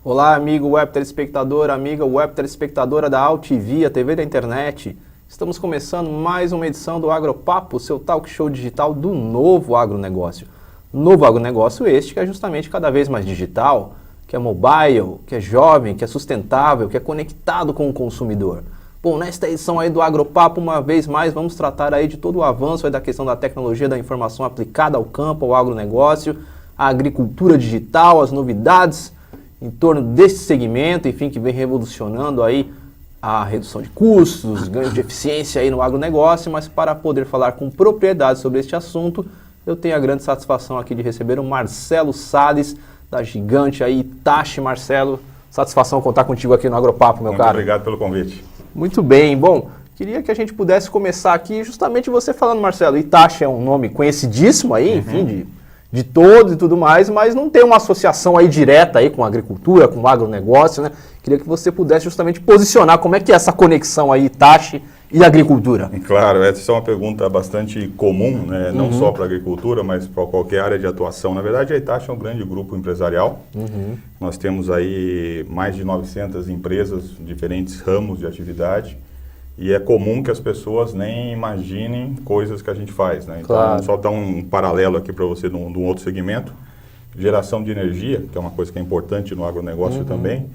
Olá, amigo web telespectador, amiga web telespectadora da AltV, a TV da internet. Estamos começando mais uma edição do Agropapo, seu talk show digital do novo agronegócio. Novo agronegócio este que é justamente cada vez mais digital, que é mobile, que é jovem, que é sustentável, que é conectado com o consumidor. Bom, nesta edição aí do Agropapo, uma vez mais, vamos tratar aí de todo o avanço aí da questão da tecnologia da informação aplicada ao campo, ao agronegócio, à agricultura digital, as novidades em torno desse segmento, enfim, que vem revolucionando aí a redução de custos, ganho de eficiência aí no agronegócio, mas para poder falar com propriedade sobre este assunto, eu tenho a grande satisfação aqui de receber o Marcelo Salles, da gigante aí Hitachi. Marcelo, satisfação contar contigo aqui no Agropapo, meu caro. Muito obrigado pelo convite. Muito bem, bom, queria que a gente pudesse começar aqui justamente você falando, Marcelo, Hitachi é um nome conhecidíssimo aí, enfim, de todos e tudo mais, mas não tem uma associação aí direta aí com a agricultura, com o agronegócio, né? Queria que você pudesse justamente posicionar como é que é essa conexão aí, Hitachi e agricultura. Claro, essa é uma pergunta bastante comum, né? Não só para a agricultura, mas para qualquer área de atuação. Na verdade, a Hitachi é um grande grupo empresarial. Nós temos aí mais de 900 empresas, diferentes ramos de atividade. E é comum que as pessoas nem imaginem coisas que a gente faz, né? Então, claro. Só dar um paralelo aqui para você de um outro segmento. Geração de energia, que é uma coisa que é importante no agronegócio também.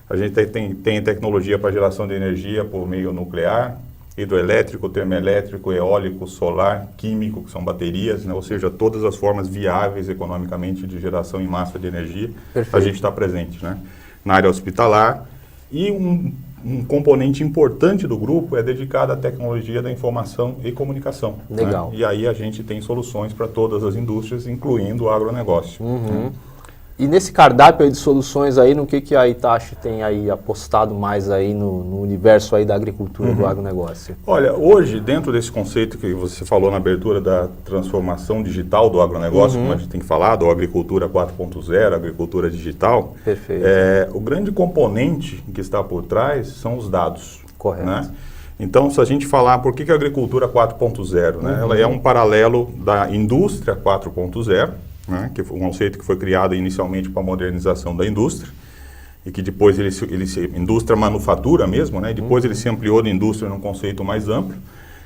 A gente tem tecnologia para geração de energia por meio nuclear, hidroelétrico, termoelétrico, eólico, solar, químico, que são baterias, né? Ou seja, todas as formas viáveis economicamente de geração em massa de energia. Perfeito. A gente está presente, né? Na área hospitalar. E um componente importante do grupo é dedicado à tecnologia da informação e comunicação. Legal. Né? E aí a gente tem soluções para todas as indústrias, incluindo o agronegócio. Né? E nesse cardápio aí de soluções aí, no que a Hitachi tem aí apostado mais aí no universo aí da agricultura, do agronegócio? Olha, hoje, dentro desse conceito que você falou na abertura da transformação digital do agronegócio, como a gente tem falado, ou agricultura 4.0, agricultura digital, perfeito. O grande componente que está por trás são os dados. Correto. Né? Então, se a gente falar por que a agricultura 4.0, né? Ela é um paralelo da indústria 4.0, né, que foi um conceito que foi criado inicialmente para a modernização da indústria e que depois ele se indústria manufatura mesmo, né, e depois ele se ampliou de indústria num conceito mais amplo,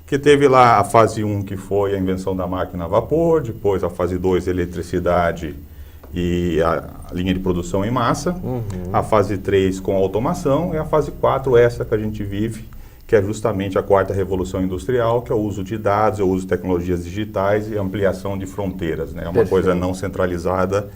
que teve lá a fase 1, que foi a invenção da máquina a vapor, depois a fase 2, eletricidade e a linha de produção em massa, a fase 3 com automação e a fase 4, essa que a gente vive, que é justamente a quarta revolução industrial, que é o uso de dados, o uso de tecnologias digitais e ampliação de fronteiras, né? É uma coisa não centralizada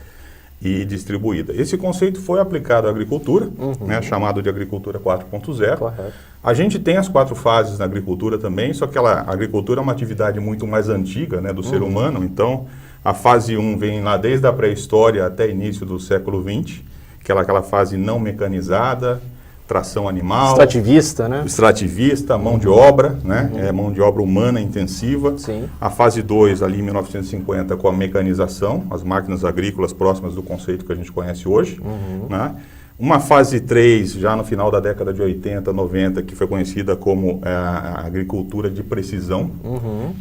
e distribuída. Esse conceito foi aplicado à agricultura, né? Chamado de agricultura 4.0. Correto. A gente tem as 4 fases na agricultura também, só que a agricultura é uma atividade muito mais antiga, né, do ser humano. Então, a fase 1 vem lá desde a pré-história até início do século XX, que é aquela fase não mecanizada, tração animal. Extrativista, né? Extrativista, mão de obra, né? Mão de obra humana intensiva. Sim. A fase 2, ali em 1950, com a mecanização, as máquinas agrícolas próximas do conceito que a gente conhece hoje. Né? Uma fase 3, já no final da década de 80, 90, que foi conhecida como a agricultura de precisão,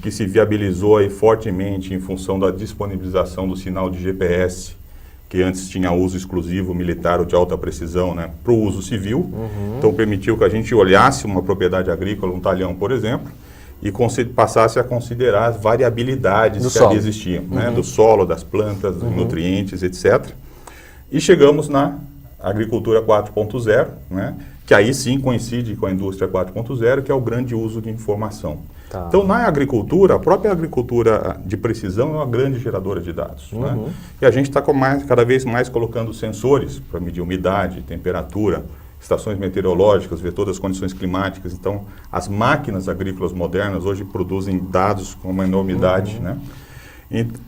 que se viabilizou aí fortemente em função da disponibilização do sinal de GPS, que antes tinha uso exclusivo militar ou de alta precisão, né, para o uso civil. Então permitiu que a gente olhasse uma propriedade agrícola, um talhão, por exemplo, e passasse a considerar as variabilidades que ali existiam, né, do solo, das plantas, dos nutrientes, etc. E chegamos na agricultura 4.0, né, que aí sim coincide com a indústria 4.0, que é o grande uso de informação. Tá. Então, na agricultura, a própria agricultura de precisão é uma grande geradora de dados. Né? E a gente está cada vez mais colocando sensores para medir umidade, temperatura, estações meteorológicas, ver todas as condições climáticas. Então, as máquinas agrícolas modernas hoje produzem dados com uma enormidade, né?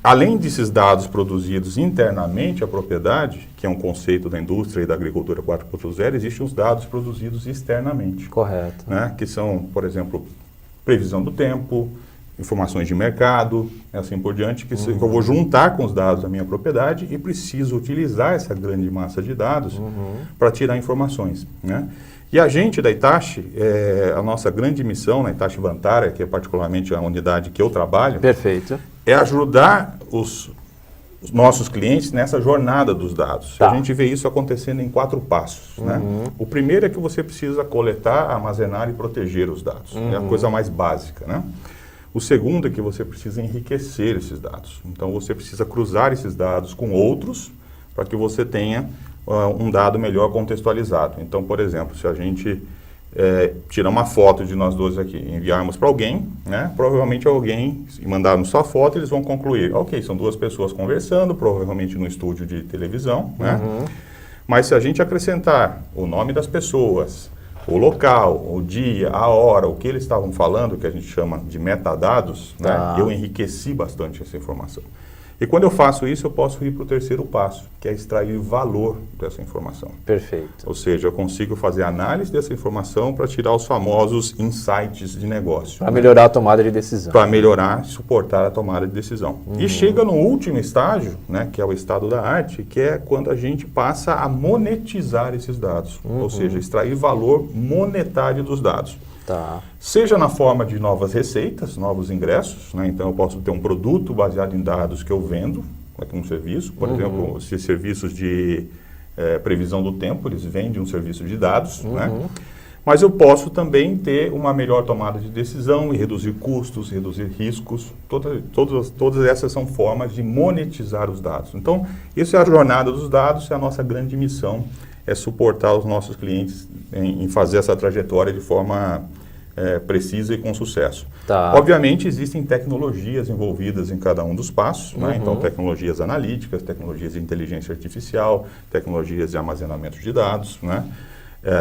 Além desses dados produzidos internamente à propriedade, que é um conceito da indústria e da agricultura 4.0, existem os dados produzidos externamente. Correto. Né? Que são, por exemplo, previsão do tempo, informações de mercado, assim por diante, que eu vou juntar com os dados da minha propriedade e preciso utilizar essa grande massa de dados para tirar informações. Né? E a gente da Hitachi, a nossa grande missão na Hitachi Vantara, que é particularmente a unidade que eu trabalho, Perfeito. é ajudar os nossos clientes nessa jornada dos dados. Tá. A gente vê isso acontecendo em 4 passos. Né? O primeiro é que você precisa coletar, armazenar e proteger os dados. É a coisa mais básica. Né? O segundo é que você precisa enriquecer esses dados. Então, você precisa cruzar esses dados com outros para que você tenha um dado melhor contextualizado. Então, por exemplo, se a gente tirar uma foto de nós dois aqui e enviarmos para alguém, né, provavelmente alguém, e mandarmos sua foto, eles vão concluir, ok, são 2 pessoas conversando, provavelmente no estúdio de televisão, né? Mas se a gente acrescentar o nome das pessoas, o local, o dia, a hora, o que eles estavam falando, que a gente chama de metadados, né, eu enriqueci bastante essa informação. E quando eu faço isso, eu posso ir para o terceiro passo, que é extrair valor dessa informação. Perfeito. Ou seja, eu consigo fazer análise dessa informação para tirar os famosos insights de negócio. Para melhorar a tomada de decisão. Para melhorar e suportar a tomada de decisão. E chega no último estágio, né, que é o estado da arte, que é quando a gente passa a monetizar esses dados. Ou seja, extrair valor monetário dos dados. Tá. Seja na forma de novas receitas, novos ingressos, né? Então eu posso ter um produto baseado em dados que eu vendo, aqui um serviço, por exemplo, se serviços de previsão do tempo, eles vendem um serviço de dados, né? Mas eu posso também ter uma melhor tomada de decisão e reduzir custos, reduzir riscos, todas essas são formas de monetizar os dados. Então, isso é a jornada dos dados, é a nossa grande missão, é suportar os nossos clientes em fazer essa trajetória de forma precisa e com sucesso. Tá. Obviamente, existem tecnologias envolvidas em cada um dos passos, né? Então, tecnologias analíticas, tecnologias de inteligência artificial, tecnologias de armazenamento de dados, né?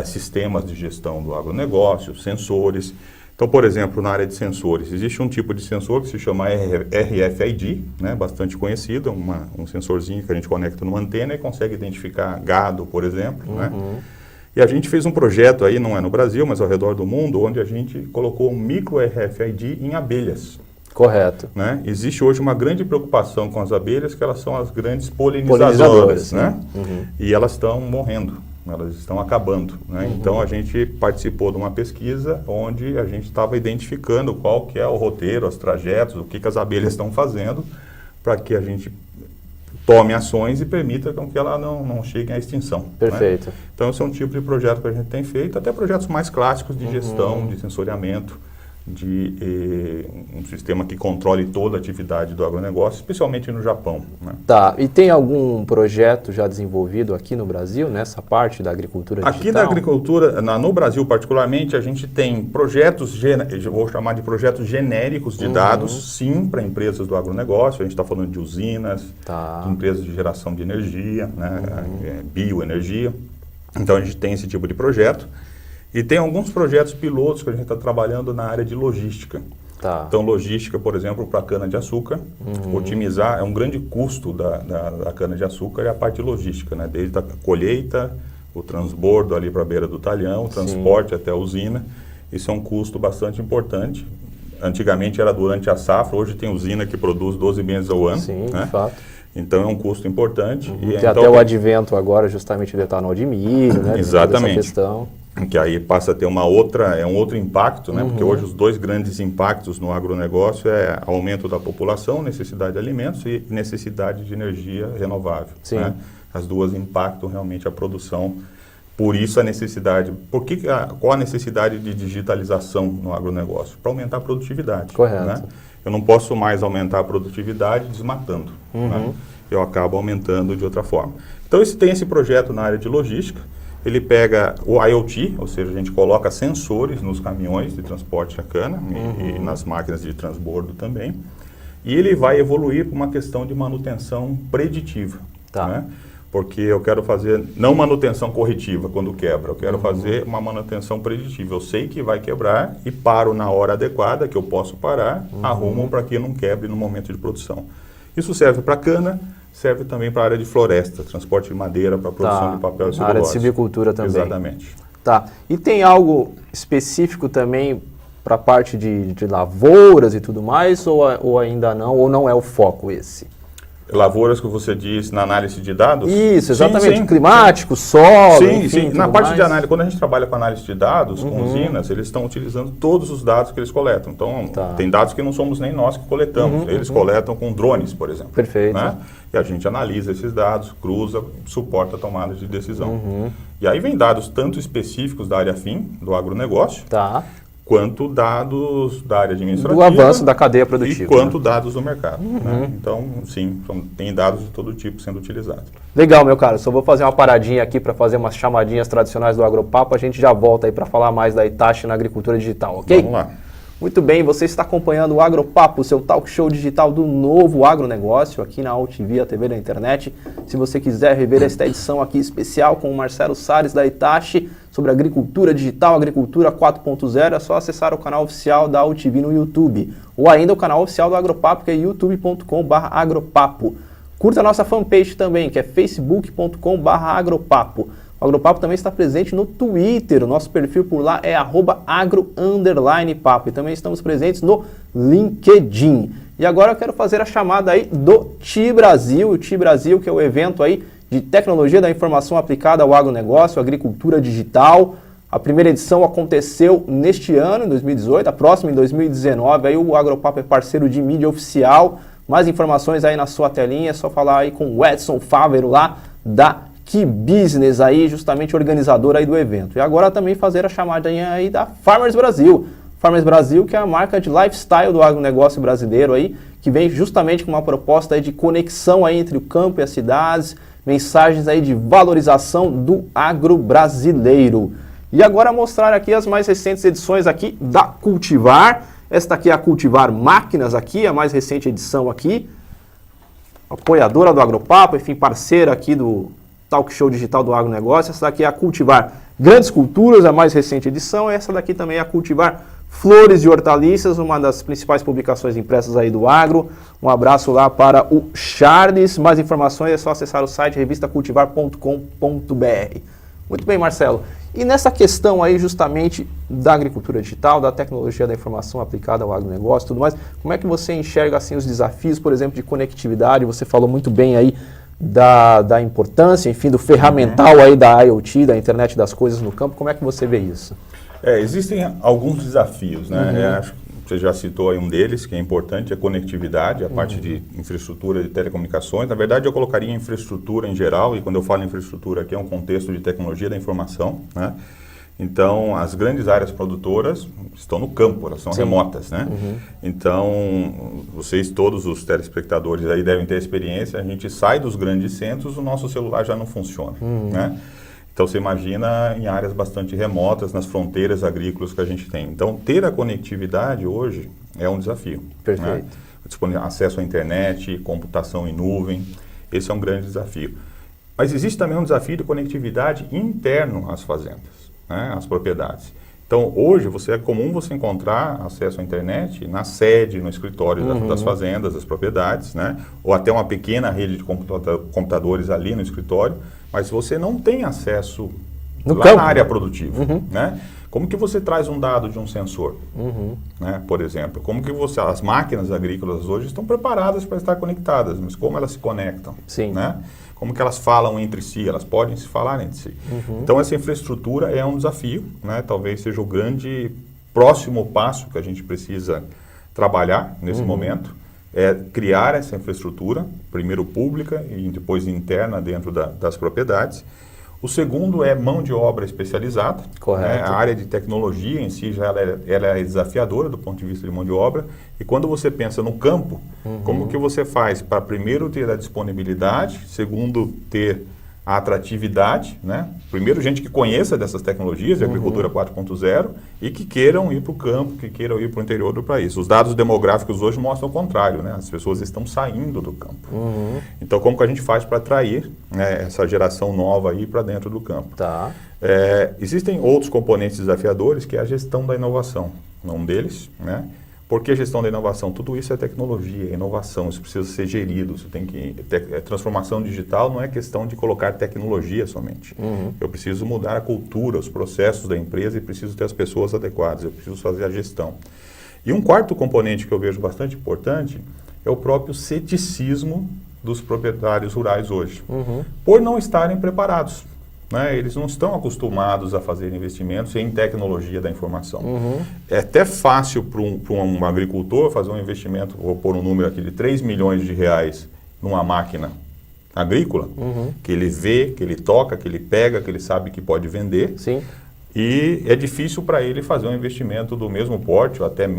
Sistemas de gestão do agronegócio, sensores. Então, por exemplo, na área de sensores, existe um tipo de sensor que se chama RFID, né? Bastante conhecido, um sensorzinho que a gente conecta numa antena e consegue identificar gado, por exemplo, né? E a gente fez um projeto aí, não é no Brasil, mas ao redor do mundo, onde a gente colocou um micro RFID em abelhas. Correto. Né? Existe hoje uma grande preocupação com as abelhas, que elas são as grandes polinizadoras, né? E elas estão morrendo, elas estão acabando. Né? Então a gente participou de uma pesquisa onde a gente estava identificando qual que é o roteiro, os trajetos, o que as abelhas estão fazendo para que a gente tome ações e permita com que ela não chegue à extinção. Perfeito. Né? Então, esse é um tipo de projeto que a gente tem feito, até projetos mais clássicos de gestão, de sensoriamento, de um sistema que controle toda a atividade do agronegócio, especialmente no Japão. Né? Tá, e tem algum projeto já desenvolvido aqui no Brasil, nessa parte da agricultura digital? Aqui na agricultura, no Brasil particularmente, a gente tem projetos, vou chamar de projetos genéricos de dados, sim, para empresas do agronegócio. A gente está falando de usinas, de empresas de geração de energia, né, bioenergia. Então, a gente tem esse tipo de projeto. E tem alguns projetos pilotos que a gente está trabalhando na área de logística. Tá. Então, logística, por exemplo, para a cana-de-açúcar, otimizar, é um grande custo da cana-de-açúcar, é a parte logística, né? Desde a colheita, o transbordo ali para a beira do talhão, o transporte até a usina. Isso é um custo bastante importante. Antigamente era durante a safra, hoje tem usina que produz 12 meses ao ano. Sim, né? de fato. Então é um custo importante. Tem então, até o advento agora justamente do etanol de milho, né? Exatamente. Essa questão. Que aí passa a ter um outro impacto, né? Porque hoje os 2 grandes impactos no agronegócio é aumento da população, necessidade de alimentos e necessidade de energia renovável. Sim. Né? As duas impactam realmente a produção. Por isso a necessidade. Qual a necessidade de digitalização no agronegócio? Para aumentar a produtividade. Correto. Né? Eu não posso mais aumentar a produtividade desmatando. Né? Eu acabo aumentando de outra forma. Então tem esse projeto na área de logística. Ele pega o IoT, ou seja, a gente coloca sensores nos caminhões de transporte a cana e nas máquinas de transbordo também. E ele vai evoluir para uma questão de manutenção preditiva. Tá. Né? Porque eu quero fazer, não manutenção corretiva quando quebra, eu quero fazer uma manutenção preditiva. Eu sei que vai quebrar e paro na hora adequada, que eu posso parar, arrumo para que não quebre no momento de produção. Isso serve para cana, serve também para a área de floresta, transporte de madeira para produção de papel e celulose. Na área de silvicultura também. Exatamente. Tá. E tem algo específico também para a parte de lavouras e tudo mais, ou ainda não, ou não é o foco esse? Lavouras que você diz na análise de dados? Isso, exatamente. Sim, climático, solo, sim, enfim, sim. Na parte mais. de análise, quando a gente trabalha com análise de dados, com usinas, eles estão utilizando todos os dados que eles coletam. Então, tem dados que não somos nem nós que coletamos. Eles coletam com drones, por exemplo. Perfeito. Né? E a gente analisa esses dados, cruza, suporta a tomada de decisão. E aí vem dados tanto específicos da área fim, do agronegócio, quanto dados da área administrativa. Do avanço da cadeia produtiva. E quanto dados do mercado. Né? Então, sim, tem dados de todo tipo sendo utilizados. Legal, meu caro. Só vou fazer uma paradinha aqui para fazer umas chamadinhas tradicionais do Agropapo. A gente já volta aí para falar mais da Hitachi na agricultura digital, ok? Vamos lá. Muito bem, você está acompanhando o Agropapo, seu talk show digital do novo agronegócio aqui na Altivia TV da internet. Se você quiser rever esta edição aqui especial com o Marcelo Salles da Hitachi sobre agricultura digital, agricultura 4.0, é só acessar o canal oficial da Altivia no YouTube ou ainda o canal oficial do Agropapo, que é youtube.com/agropapo. Curta a nossa fanpage também, que é facebook.com/agropapo. O Agropapo também está presente no Twitter, o nosso perfil por lá é @agro_papo e também estamos presentes no LinkedIn. E agora eu quero fazer a chamada aí do TI Brasil, o TI Brasil, que é o evento aí de tecnologia da informação aplicada ao agronegócio, agricultura digital. A primeira edição aconteceu neste ano, em 2018, a próxima em 2019, aí o Agropapo é parceiro de mídia oficial. Mais informações aí na sua telinha, é só falar aí com o Edson Fávero lá da Que Business aí, justamente organizador aí do evento. E agora também fazer a chamada aí da Farmers Brasil. Farmers Brasil, que é a marca de lifestyle do agronegócio brasileiro aí, que vem justamente com uma proposta aí de conexão aí entre o campo e as cidades, mensagens aí de valorização do agro brasileiro. E agora mostrar aqui as mais recentes edições aqui da Cultivar. Esta aqui é a Cultivar Máquinas aqui, a mais recente edição aqui. Apoiadora do Agropapo, enfim, parceira aqui do Talk Show Digital do Agronegócio. Essa daqui é a Cultivar Grandes Culturas, a mais recente edição. Essa daqui também é a Cultivar Flores e Hortaliças, uma das principais publicações impressas aí do agro. Um abraço lá para o Charles. Mais informações é só acessar o site revistacultivar.com.br. Muito bem, Marcelo. E nessa questão aí justamente da agricultura digital, da tecnologia da informação aplicada ao agronegócio e tudo mais, como é que você enxerga assim os desafios, por exemplo, de conectividade? Você falou muito bem aí da importância, enfim, do ferramental aí da IoT, da internet das coisas no campo. Como é que você vê isso? Existem alguns desafios, né? Acho que você já citou aí um deles, que é importante, a conectividade, a parte de infraestrutura de telecomunicações. Na verdade, eu colocaria infraestrutura em geral, e quando eu falo infraestrutura aqui é um contexto de tecnologia da informação, né? Então, as grandes áreas produtoras estão no campo, elas são remotas, né? Então, vocês, todos os telespectadores aí devem ter experiência, a gente sai dos grandes centros, o nosso celular já não funciona, né? Então, você imagina em áreas bastante remotas, nas fronteiras agrícolas que a gente tem. Então, ter a conectividade hoje é um desafio. Perfeito. Né? Acesso à internet, computação em nuvem, esse é um grande desafio. Mas existe também um desafio de conectividade interno às fazendas, né, às propriedades. Então, hoje, é comum você encontrar acesso à internet na sede, no escritório das fazendas, das propriedades, né, ou até uma pequena rede de computadores ali no escritório, mas você não tem acesso lá na área produtiva, né? Como que você traz um dado de um sensor, né, por exemplo? Como que as máquinas agrícolas hoje estão preparadas para estar conectadas, mas como elas se conectam, né? Como que elas falam entre si, elas podem se falar entre si. Então, essa infraestrutura é um desafio, né? Talvez seja o grande próximo passo que a gente precisa trabalhar nesse momento, é criar essa infraestrutura, primeiro pública e depois interna dentro das propriedades. O segundo é mão de obra especializada. Correto. Né? A área de tecnologia em si já ela é desafiadora do ponto de vista de mão de obra. E quando você pensa no campo, como que você faz para primeiro ter a disponibilidade, segundo ter a atratividade, né? Primeiro, gente que conheça dessas tecnologias de agricultura 4.0 e que queiram ir para o campo, que queiram ir para o interior do país. Os dados demográficos hoje mostram o contrário, né? As pessoas estão saindo do campo. Então, como que a gente faz para atrair, né, essa geração nova aí para dentro do campo? Existem outros componentes desafiadores, que é a gestão da inovação. Um deles, né? Por que gestão da inovação? Tudo isso é tecnologia, é inovação, isso precisa ser gerido, isso tem que... transformação digital não é questão de colocar tecnologia somente. Eu preciso mudar a cultura, os processos da empresa e preciso ter as pessoas adequadas, eu preciso fazer a gestão. E um quarto componente que eu vejo bastante importante é o próprio ceticismo dos proprietários rurais hoje, por não estarem preparados. Né? Eles não estão acostumados a fazer investimentos em tecnologia da informação. É até fácil para um agricultor fazer um investimento, vou pôr um número aqui, de 3 milhões de reais numa máquina agrícola, que ele vê, que ele toca, que ele pega, que ele sabe que pode vender. Sim. E é difícil para ele fazer um investimento do mesmo porte, ou até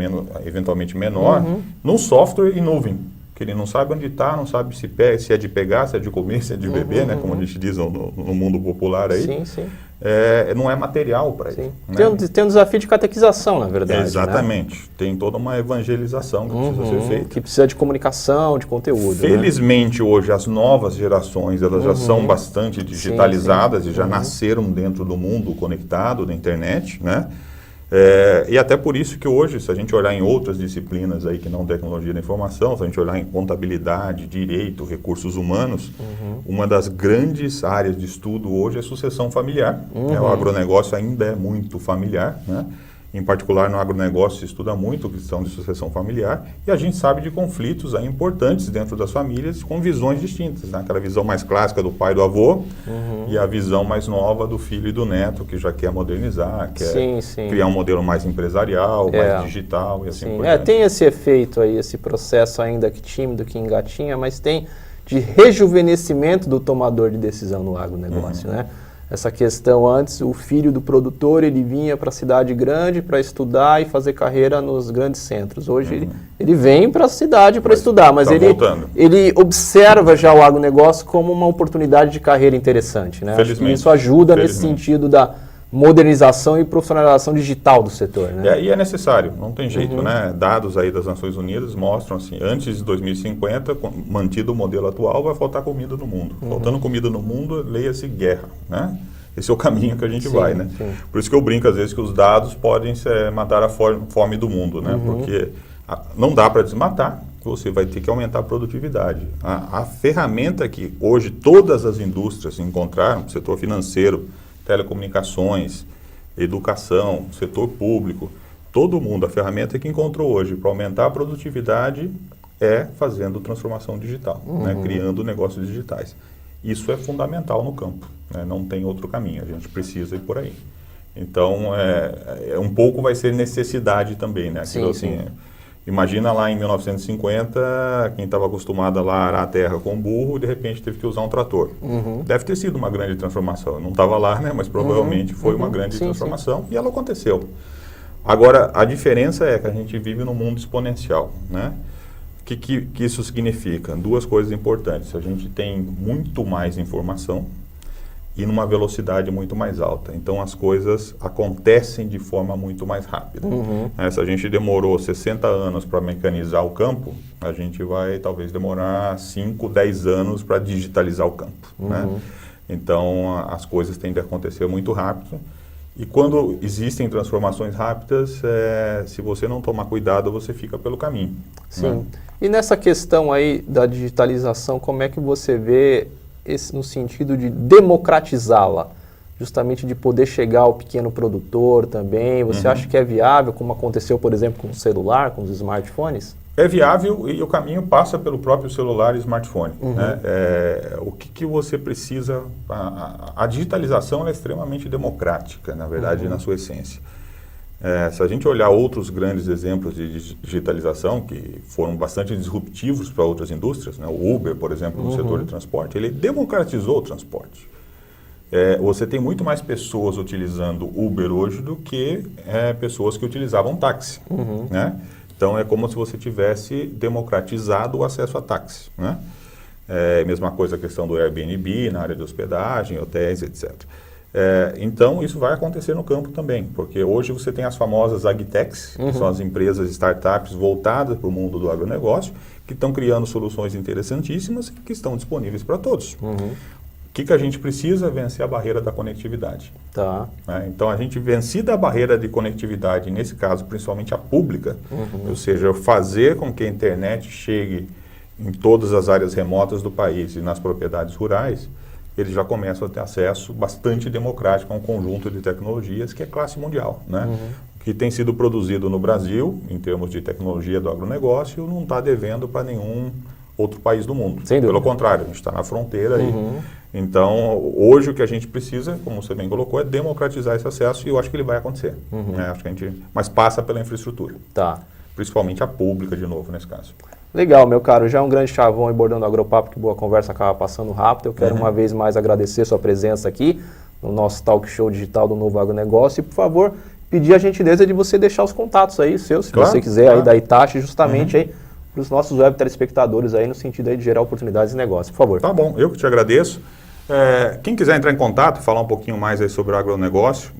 eventualmente menor, num software em nuvem. Que ele não sabe onde está, não sabe se é de pegar, se é de comer, se é de beber, né? Como a gente diz no mundo popular aí. Sim, sim. Não é material para ele. Né? Tem um desafio de catequização, na verdade. Exatamente. Né? Tem toda uma evangelização que precisa ser feita. Que precisa de comunicação, de conteúdo. Felizmente, hoje, as novas gerações, elas já são bastante digitalizadas e já nasceram dentro do mundo conectado, da internet, né? E até por isso que hoje, se a gente olhar em outras disciplinas aí que não tecnologia da informação, se a gente olhar em contabilidade, direito, recursos humanos, uma das grandes áreas de estudo hoje é sucessão familiar. O agronegócio ainda é muito familiar, né? Em particular, no agronegócio se estuda muito a questão de sucessão familiar e a gente sabe de conflitos aí importantes dentro das famílias com visões distintas, né? Aquela visão mais clássica do pai e do avô e a visão mais nova do filho e do neto, que já quer modernizar, quer criar um modelo mais empresarial, mais digital e assim por diante. Tem esse efeito aí, esse processo ainda que tímido, que engatinha, mas tem de rejuvenescimento do tomador de decisão no agronegócio, né? Essa questão antes, o filho do produtor, ele vinha para a cidade grande para estudar e fazer carreira nos grandes centros. Hoje ele vem para a cidade para estudar, mas ele observa já o agronegócio como uma oportunidade de carreira interessante, né? Acho que isso ajuda nesse sentido da modernização e profissionalização digital do setor, né? E é necessário, não tem jeito, né? Dados aí das Nações Unidas mostram assim, antes de 2050, mantido o modelo atual, vai faltar comida no mundo. Faltando comida no mundo, leia-se guerra, né? Esse é o caminho que a gente vai, né? Por isso que eu brinco às vezes que os dados podem matar a fome do mundo, né? Porque não dá para desmatar, você vai ter que aumentar a produtividade. A ferramenta que hoje todas as indústrias encontraram, setor financeiro, telecomunicações, educação, setor público, todo mundo, a ferramenta que encontrou hoje para aumentar a produtividade é fazendo transformação digital, né? Criando negócios digitais. Isso é fundamental no campo, né? Não tem outro caminho, a gente precisa ir por aí. Então, um pouco vai ser necessidade também, né? Imagina lá em 1950, quem estava acostumado a arar a terra com burro, de repente teve que usar um trator. Deve ter sido uma grande transformação. Eu não estava lá, né? Mas provavelmente foi uma grande transformação e ela aconteceu. Agora, a diferença é que a gente vive num mundo exponencial, né? O que isso significa? Duas coisas importantes. A gente tem muito mais informação e numa velocidade muito mais alta. Então, as coisas acontecem de forma muito mais rápida. Se a gente demorou 60 anos para mecanizar o campo, a gente vai talvez demorar 5, 10 anos para digitalizar o campo. Né? Então, as coisas tendem a acontecer muito rápido. E quando existem transformações rápidas, se você não tomar cuidado, você fica pelo caminho. Sim. Né? E nessa questão aí da digitalização, como é que você vê no sentido de democratizá-la, justamente de poder chegar ao pequeno produtor também? Você acha que é viável, como aconteceu, por exemplo, com o celular, com os smartphones? É viável e o caminho passa pelo próprio celular e smartphone. Né? O que você precisa... A digitalização é extremamente democrática, na verdade, na sua essência. Se a gente olhar outros grandes exemplos de digitalização, que foram bastante disruptivos para outras indústrias, né? O Uber, por exemplo, no setor de transporte, ele democratizou o transporte. Você tem muito mais pessoas utilizando Uber hoje do que pessoas que utilizavam táxi. Né? Então, é como se você tivesse democratizado o acesso a táxi. Né? Mesma coisa a questão do Airbnb, na área de hospedagem, hotéis, etc. Então, isso vai acontecer no campo também, porque hoje você tem as famosas agtechs, que são as empresas, startups voltadas para o mundo do agronegócio, que estão criando soluções interessantíssimas que estão disponíveis para todos. que a gente precisa? Vencer a barreira da conectividade. Tá. Então, a gente vencida a barreira de conectividade, nesse caso, principalmente a pública, ou seja, fazer com que a internet chegue em todas as áreas remotas do país e nas propriedades rurais, eles já começam a ter acesso bastante democrático a um conjunto de tecnologias que é classe mundial, né? O que tem sido produzido no Brasil, em termos de tecnologia do agronegócio, não está devendo para nenhum outro país do mundo. Pelo contrário, a gente está na fronteira aí. Então, hoje o que a gente precisa, como você bem colocou, é democratizar esse acesso e eu acho que ele vai acontecer. Acho que mas passa pela infraestrutura. Tá. Principalmente a pública, de novo, nesse caso. Legal, meu caro. Já é um grande chavão abordando o Agropapo, que boa conversa acaba passando rápido. Eu quero uma vez mais agradecer sua presença aqui no nosso talk show digital do Novo Agronegócio. E, por favor, pedir a gentileza de você deixar os contatos aí seus, se você quiser, aí da Hitachi, justamente aí para os nossos web telespectadores aí, no sentido aí de gerar oportunidades de negócio. Por favor. Tá bom, eu que te agradeço. Quem quiser entrar em contato, falar um pouquinho mais aí sobre o agronegócio,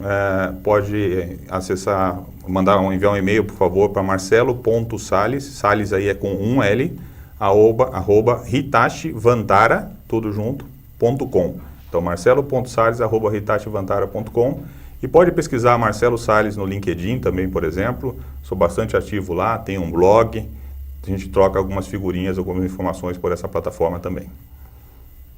pode acessar, enviar um e-mail, por favor, para marcelo.sales, Sales aí é com um L, @ hitachivantara, tudo junto, .com. Então, marcelo.sales, @ hitachivantara.com. E pode pesquisar Marcelo Sales no LinkedIn também, por exemplo. Sou bastante ativo lá, tem um blog. A gente troca algumas figurinhas, algumas informações por essa plataforma também.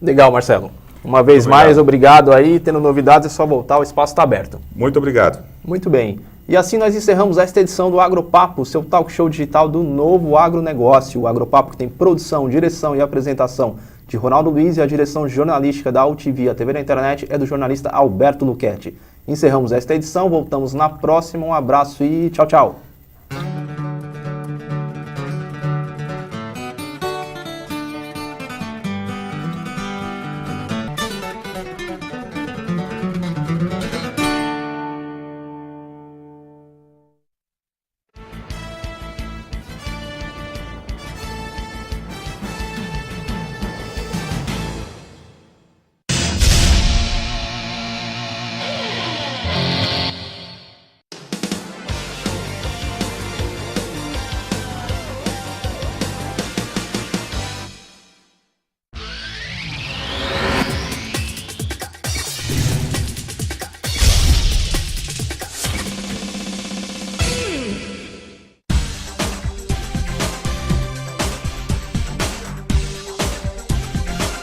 Legal, Marcelo. Uma vez mais, obrigado aí. Tendo novidades, é só voltar, o espaço está aberto. Muito obrigado. Muito bem. E assim nós encerramos esta edição do Agropapo, seu talk show digital do Novo Agronegócio. O Agropapo que tem produção, direção e apresentação de Ronaldo Luiz e a direção jornalística da UTV, a TV da internet, é do jornalista Alberto Luchetti. Encerramos esta edição, voltamos na próxima. Um abraço e tchau, tchau.